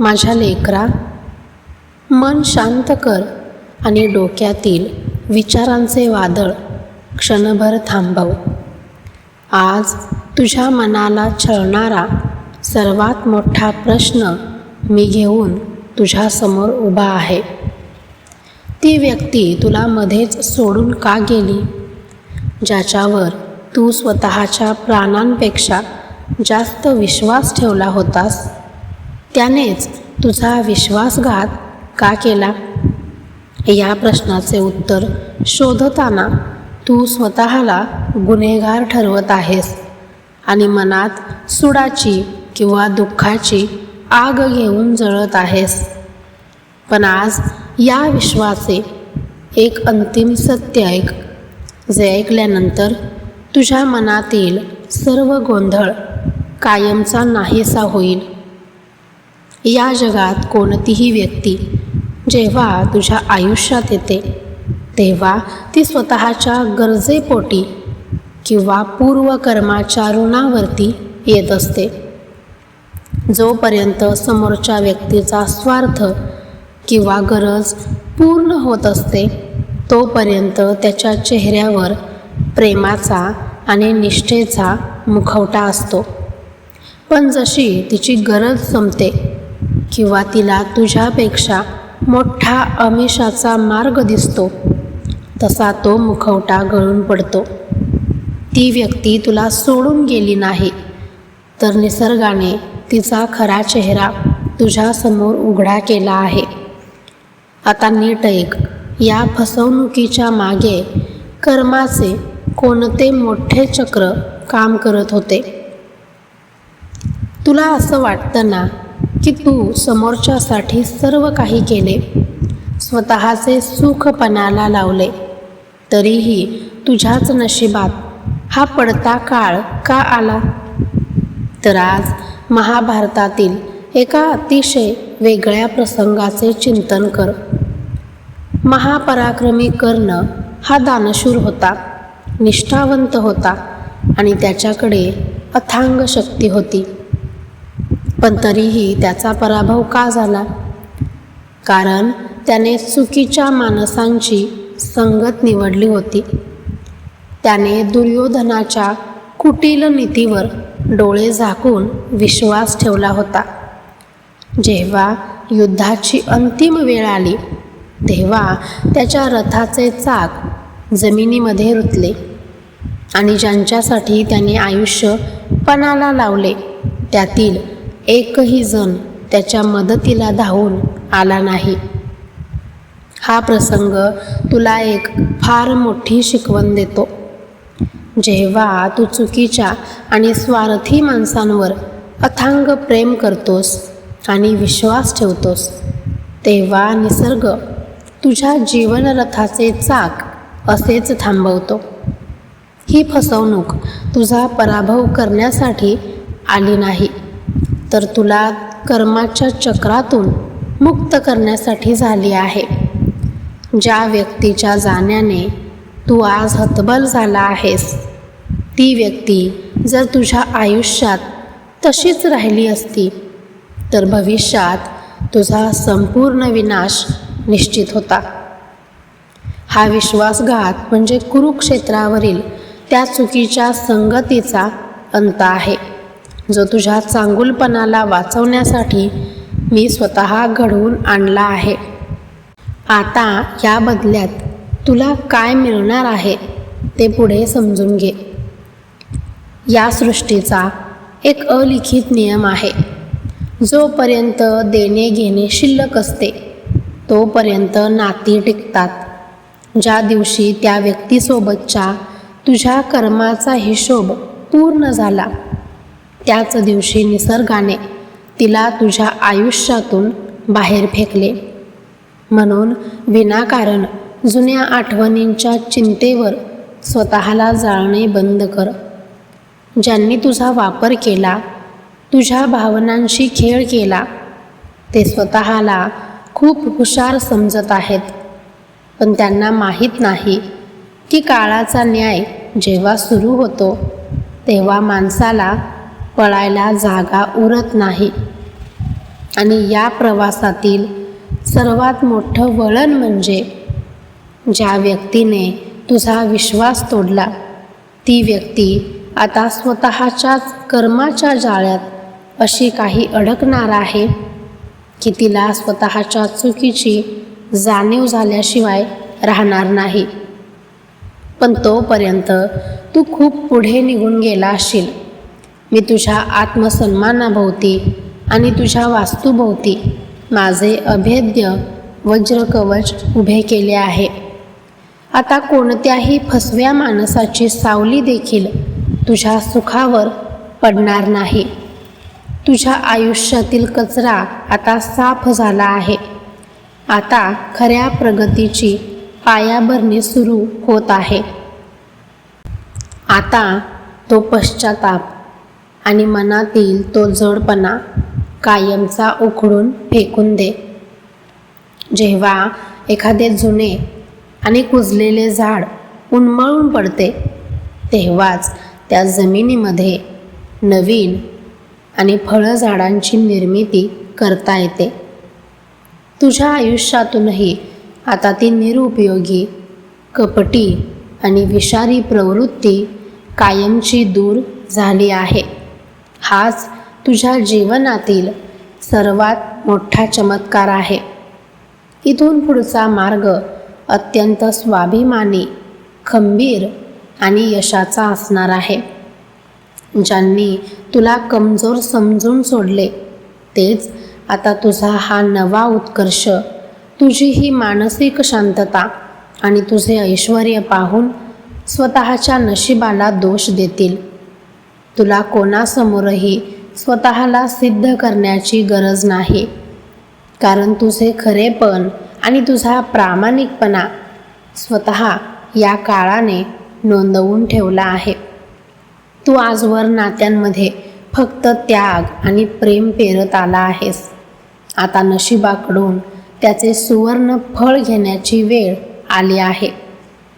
माझ्या लेकरा, मन शांत कर आणि डोक्यातील विचारांचे वादळ क्षणभर थांबव. आज तुझ्या मनाला छळणारा सर्वात मोठा प्रश्न मी घेऊन तुझ्यासमोर उभा आहे. ती व्यक्ती तुला मध्येच सोडून का गेली? ज्याच्यावर तू स्वतःच्या प्राणांपेक्षा जास्त विश्वास ठेवला होतास, त्यानेच तुझा विश्वासघात का केला? या प्रश्नाचे उत्तर शोधताना तू स्वतःला गुन्हेगार ठरवत आहेस आणि मनात सुडाची किंवा दुःखाची आग घेऊन जळत आहेस. पण आज या विश्वाचे एक अंतिम सत्य ऐक, जे ऐकल्यानंतर तुझ्या मनातील सर्व गोंधळ कायमचा नाहीसा होईल. या जगात कोणतीही व्यक्ती जेव्हा तुझ्या आयुष्यात येते, तेव्हा ती स्वतःच्या गरजेपोटी किंवा पूर्वकर्माच्या ऋणावरती येत असते. जोपर्यंत समोरच्या व्यक्तीचा स्वार्थ किंवा गरज पूर्ण होत असते, तोपर्यंत त्याच्या चेहऱ्यावर प्रेमाचा आणि निष्ठेचा मुखवटा असतो. पण जशी तिची गरज संपते किंवा तिला तुझ्यापेक्षा मोठा आमिषाचा मार्ग दिसतो, तसा तो मुखवटा गळून पडतो. ती व्यक्ती तुला सोडून गेली नाही, तर निसर्गाने तिचा खरा चेहरा तुझ्यासमोर उघडा केला आहे. आता नीट ऐक, या फसवणुकीच्या मागे कर्माचे कोणते मोठे चक्र काम करत होते. तुला असं वाटतं ना की तू समोरच्यासाठी सर्व काही केले, स्वतःचे सुख पणाला लावले, तरीही तुझ्याच नशिबात हा पडता काळ का आला? तर आज महाभारतातील एका अतिशय वेगळ्या प्रसंगाचे चिंतन कर. महापराक्रमी कर्ण हा दानशूर होता, निष्ठावंत होता आणि त्याच्याकडे अथांग शक्ती होती. पण तरीही त्याचा पराभव का झाला? कारण त्याने चुकीच्या माणसांची संगत निवडली होती. त्याने दुर्योधनाच्या कुटील नीतीवर डोळे झाकून विश्वास ठेवला होता. जेव्हा युद्धाची अंतिम वेळ आली, तेव्हा त्याच्या रथाचे चाक जमिनीमध्ये रुतले आणि ज्यांच्यासाठी त्याने आयुष्य पणाला लावले, त्यातील एकही जण त्याच्या मदतीला धावून आला नाही. हा प्रसंग तुला एक फार मोठी शिकवण देतो. जेव्हा तू चुकीच्या आणि स्वार्थी माणसांवर अथांग प्रेम करतोस आणि विश्वास ठेवतोस, तेव्हा निसर्ग तुझ्या जीवनरथाचे चाक असेच थांबवतो. ही फसवणूक तुझा पराभव करण्यासाठी आली नाही, तर तुला कर्माच्या चक्रातून मुक्त करण्यासाठी झाली आहे. ज्या व्यक्तीच्या जाण्याने तू आज हतबल झाला आहेस, ती व्यक्ती जर तुझ्या आयुष्यात तशीच राहिली असती, तर भविष्यात तुझा संपूर्ण विनाश निश्चित होता. हा विश्वासघात म्हणजे कुरुक्षेत्रावरील त्या चुकीच्या संगतीचा अंत आहे, जो तुझ्या चांगुलपणाला वाचवण्यासाठी मी स्वतः घडवून आणला आहे. आता या बदल्यात तुला काय मिळणार आहे ते पुढे समजून घे. या सृष्टीचा एक अलिखित नियम आहे. जोपर्यंत देणे घेणे शिल्लक असते, तोपर्यंत नाती टिकतात. ज्या दिवशी त्या व्यक्तीसोबतच्या तुझ्या कर्माचा हिशोब पूर्ण झाला, त्याच दिवशी निसर्गाने तिला तुझ्या आयुष्यातून बाहेर फेकले. म्हणून विनाकारण जुन्या आठवणींच्या चिंतेवर स्वतःला जाळणे बंद कर. ज्यांनी तुझा वापर केला, तुझ्या भावनांशी खेळ केला, ते स्वतःला खूप हुशार समजत आहेत. पण त्यांना माहीत नाही की काळाचा न्याय जेव्हा सुरू होतो, तेव्हा माणसाला पळायला जागा उरत नाही. आणि या प्रवासातील सर्वात मोठं वळण म्हणजे ज्या व्यक्तीने तुझा विश्वास तोडला ती व्यक्ती आता स्वतःच्याच कर्माच्या जाळ्यात अशी काही अडकणार आहे की तिला स्वतःच्या चुकीची जाणीव झाल्याशिवाय राहणार नाही. पण तोपर्यंत तू खूप पुढे निघून गेला असशील. मी तुझ्या आत्मसन्मानाभोवती आणि तुझ्या वास्तूभोवती माझे अभेद्य वज्रकवच उभे केले आहे. आता कोणत्याही फसव्या माणसाची सावली देखील तुझ्या सुखावर पडणार नाही. तुझ्या आयुष्यातील कचरा आता साफ झाला आहे. आता खऱ्या प्रगतीची पायाभरणी सुरू होत आहे. आता तो पश्चाताप आणि मनातील तो जडपणा कायमचा उखडून फेकून दे. जेव्हा एखादे जुने आणि कुजलेले झाड उन्मळून पडते तेव्हाच त्या जमिनीमध्ये नवीन आणि फळझाडांची निर्मिती करता येते. तुझ्या आयुष्यातूनही आता ती निरुपयोगी, कपटी आणि विषारी प्रवृत्ती कायमची दूर झाली आहे. हाच तुझ्या जीवनातील सर्वात मोठा चमत्कार आहे. इथून पुढचा मार्ग अत्यंत स्वाभिमानी, खंबीर आणि यशाचा असणार आहे. ज्यांनी तुला कमजोर समजून सोडले तेच आता तुझा हा नवा उत्कर्ष, तुझी ही मानसिक शांतता आणि तुझे ऐश्वर्य पाहून स्वतःच्या नशिबाला दोष देतील. तुला कोणासमोरही स्वतःला सिद्ध करण्याची गरज नाही, कारण तुझे खरेपण आणि तुझा प्रामाणिकपणा स्वतः या काळाने नोंदवून ठेवला आहे. तू आजवर नात्यांमध्ये फक्त त्याग आणि प्रेम पेरत आला आहेस. आता नशिबाकडून त्याचे सुवर्ण फळ घेण्याची वेळ आली आहे.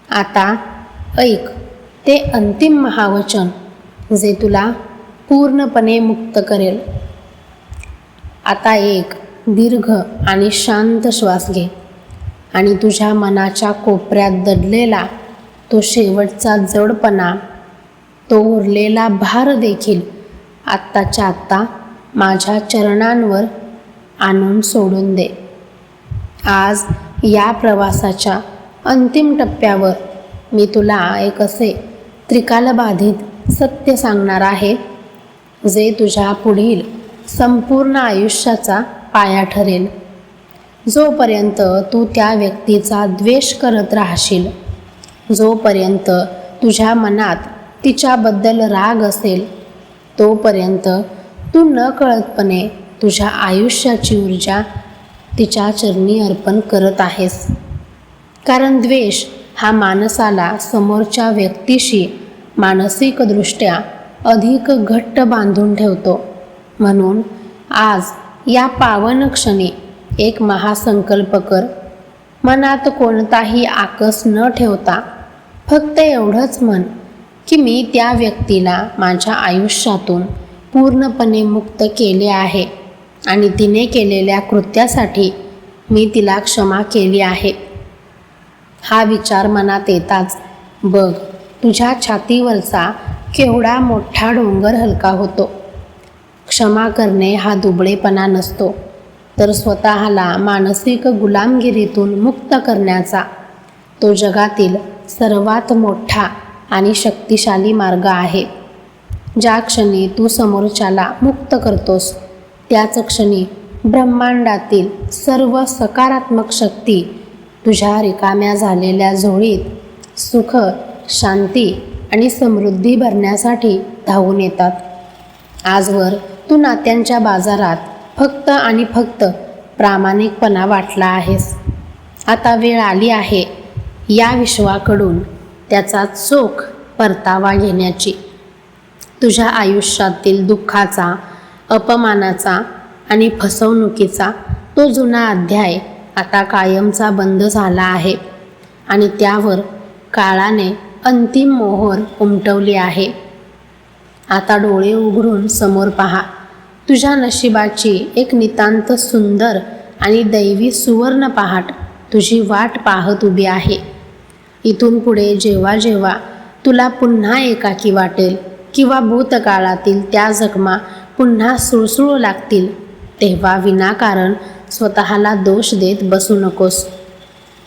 आता ऐक ते अंतिम महावचन जे तुला पूर्णपणे मुक्त करेल. आता एक दीर्घ आणि शांत श्वास घे आणि तुझ्या मनाच्या कोपऱ्यात दडलेला तो शेवटचा जडपणा, तो उरलेला भार देखील आत्ताच्या आत्ता माझ्या चरणांवर आणून सोडून दे. आज या प्रवासाच्या अंतिम टप्प्यावर मी तुला एक असे त्रिकालबाधित सत्य सांगणार आहे जे तुझ्या पुढील संपूर्ण आयुष्याचा पाया ठरेल. जोपर्यंत तू त्या व्यक्तीचा द्वेष करत राहशील, जोपर्यंत तुझ्या मनात तिच्याबद्दल राग असेल, तोपर्यंत तू नकळतपणे तुझ्या आयुष्याची ऊर्जा तिच्या चरणी अर्पण करत आहेस. कारण द्वेष हा माणसाला समोरच्या व्यक्तीशी मानसिकदृष्ट्या अधिक घट्ट बांधून ठेवतो. म्हणून आज या पावन क्षणी एक महासंकल्प कर. मनात कोणताही आकस न ठेवता फक्त एवढंच म्हण की मी त्या व्यक्तीला माझ्या आयुष्यातून पूर्णपणे मुक्त केले आहे आणि तिने केलेल्या कृत्यासाठी मी तिला क्षमा केली आहे. हा विचार मनात येताच बघ तुझ्या छातीवरचा केवढा मोठा डोंगर हलका होतो. क्षमा करणे हा दुबळेपणा नसतो, तर स्वतःला मानसिक गुलामगिरीतून मुक्त करण्याचा तो जगातील सर्वात मोठा आणि शक्तिशाली मार्ग आहे. ज्या क्षणी तू समोरच्याला मुक्त करतोस त्याच क्षणी ब्रह्मांडातील सर्व सकारात्मक शक्ती तुझ्या रिकाम्या झालेल्या झोळीत सुख, शांती आणि समृद्धी भरण्यासाठी धावून येतात. आजवर तू नात्यांच्या बाजारात फक्त आणि फक्त प्रामाणिकपणा वाटला आहेस. आता वेळ आली आहे या विश्वाकडून त्याचा चोख परतावा घेण्याची. तुझ्या आयुष्यातील दुःखाचा, अपमानाचा आणि फसवणुकीचा तो जुना अध्याय आता कायमचा बंद झाला आहे आणि त्यावर काळाने अंतिम मोहर उमटवली आहे. आता डोळे उघडून समोर पहा. तुझ्या नशिबाची एक नितांत सुंदर आणि दैवी सुवर्ण पहाट तुझी वाट पाहत उभी आहे. इथून पुढे जेव्हा जेव्हा तुला पुन्हा एकाकी वाटेल किंवा भूतकाळातील त्या जखमा पुन्हा सुळसुळू लागतील, तेव्हा विनाकारण स्वतःला दोष देत बसू नकोस.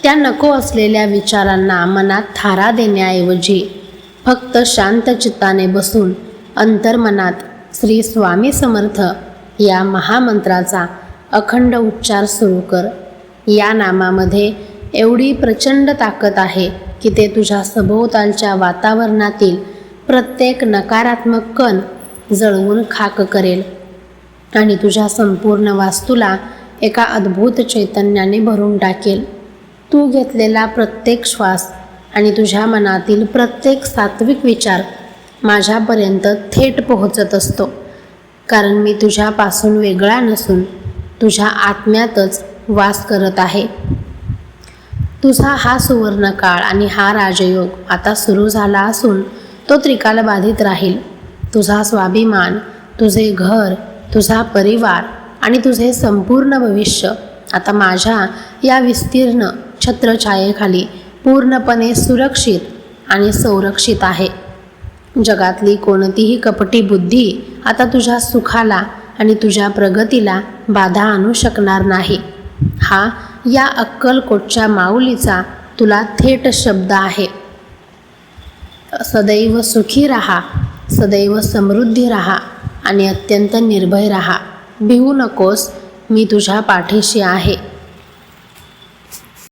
त्या नको असलेल्या विचारांना मनात थारा देण्याऐवजी फक्त शांत चित्ताने बसून अंतर्मनात श्री स्वामी समर्थ या महामंत्राचा अखंड उच्चार सुरू कर. या नामामध्ये एवढी प्रचंड ताकद आहे की ते तुझ्या सभोवतालच्या वातावरणातील प्रत्येक नकारात्मक कण जळवून खाक करेल आणि तुझ्या संपूर्ण वास्तूला एका अद्भुत चैतन्याने भरून टाकेल. तू घेतलेला प्रत्येक श्वास आणि तुझ्या मनातील प्रत्येक सात्विक विचार माझ्यापर्यंत थेट पोहोचत असतो, कारण मी तुझ्यापासून वेगळा नसून तुझ्या आत्म्यातच वास करत आहे. तुझा हा सुवर्णकाळ आणि हा राजयोग आता सुरू झाला असून तो त्रिकालबाधित राहील. तुझा स्वाभिमान, तुझे घर, तुझा परिवार आणि तुझे संपूर्ण भविष्य आता माझ्या या विस्तीर्ण छत्रछायेखाली पूर्णपणे सुरक्षित आणि संरक्षित आहे. जगातली कोणतीही कपटी बुद्धी आता तुझ्या सुखाला आणि तुझ्या प्रगतीला बाधा आणू शकणार नाही. हा या अक्कलकोटच्या माऊलीचा तुला थेट शब्द आहे. सदैव सुखी राहा, सदैव समृद्धी राहा आणि अत्यंत निर्भय राहा. भिवू नकोस, मी तुझ्या पाठीशी आहे.